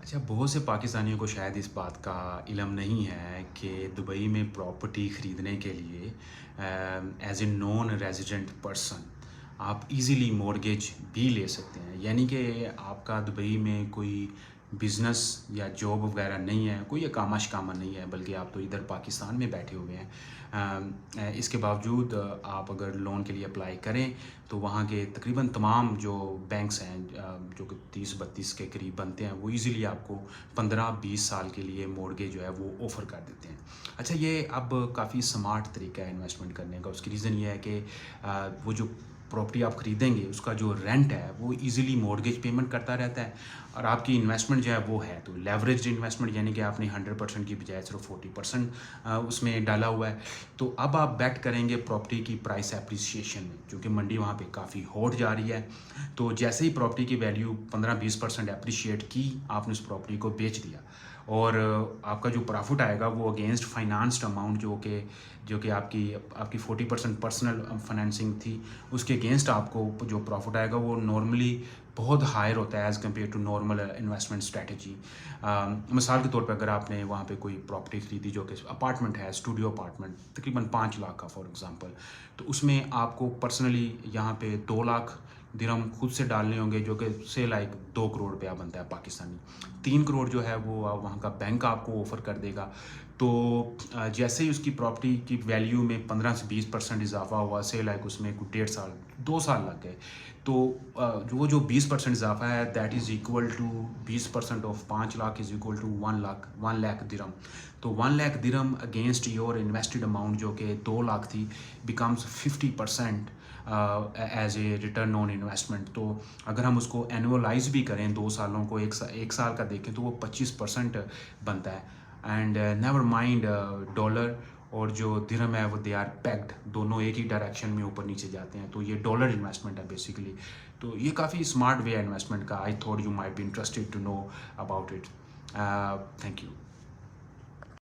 अच्छा, बहुत से पाकिस्तानियों को शायद इस बात का इल्म नहीं है कि दुबई में प्रॉपर्टी ख़रीदने के लिए as a non resident person आप इजीली मॉर्गेज भी ले सकते हैं। यानी कि आपका दुबई में कोई बिज़नेस या जॉब वगैरह नहीं है, कोई अकामा शकामा नहीं है, बल्कि आप तो इधर पाकिस्तान में बैठे हुए हैं। इसके बावजूद आप अगर लोन के लिए अप्लाई करें तो वहाँ के तकरीबन तमाम जो बैंक्स हैं, जो कि 30-32 के करीब बनते हैं, वो इजीली आपको 15-20 साल के लिए मॉर्गेज जो है वो ऑफ़र कर देते हैं। अच्छा, ये अब काफ़ी स्मार्ट तरीका है इन्वेस्टमेंट करने का। उसकी रीज़न ये है कि वो जो प्रॉपर्टी आप ख़रीदेंगे उसका जो रेंट है वो इजीली मॉर्गेज पेमेंट करता रहता है, और आपकी इन्वेस्टमेंट जो है वो है तो लेवरेज्ड इन्वेस्टमेंट, यानी कि आपने 100% की बजाय सिर्फ 40% उसमें डाला हुआ है। तो अब आप बेट करेंगे प्रॉपर्टी की प्राइस एप्रिसिएशन में, क्योंकि मंडी वहाँ पे काफ़ी हॉट जा रही है। तो जैसे ही प्रॉपर्टी की वैल्यू 15-20% एप्रिशिएट की, आपने उस प्रॉपर्टी को बेच दिया, और आपका जो प्रॉफिट आएगा वो अगेंस्ट फाइनेंस्ड अमाउंट जो कि आपकी 40% पर्सनल फाइनेंसिंग थी, उसके अगेंस्ट आपको जो प्रॉफिट आएगा वो नॉर्मली बहुत हायर होता है as compared to normal investment strategy. मिसाल के तौर पे अगर आपने वहाँ पे कोई प्रॉपर्टी खरीदी जो कि अपार्टमेंट है, स्टूडियो अपार्टमेंट, तकरीबन 5 लाख का फॉर एग्ज़ाम्पल, तो उसमें आपको पर्सनली यहाँ पे 2 लाख दिरहम खुद से डालने होंगे, जो कि से लाइक 2 करोड़ रुपया बनता है पाकिस्तानी। 3 करोड़ जो है वो वहाँ का बैंक आपको ऑफ़र कर देगा। तो जैसे ही उसकी प्रॉपर्टी की वैल्यू में 15 से 20% इजाफा हुआ, से लाइक उसमें कुछ 1.5 साल 2 साल लग गए, तो जो 20% इजाफा है that is equal to 20% of 5 lakh is equal to 1 lakh dirham. तो 1 lakh dirham against your invested amount जो कि 2 लाख थी becomes 50% as a return on investment. तो अगर हम उसको एनुअलाइज भी करें, 2 सालों को एक साल का देखें, तो वो 25% बनता है। एंड नेवर माइंड डॉलर और जो दिरहम है वो दे आर पैक्ड, दोनों एक ही डायरेक्शन में ऊपर नीचे जाते हैं। तो ये डॉलर इन्वेस्टमेंट है बेसिकली। तो ये काफ़ी स्मार्ट वे है इन्वेस्टमेंट का। I thought you might be interested to know about it. Thank you.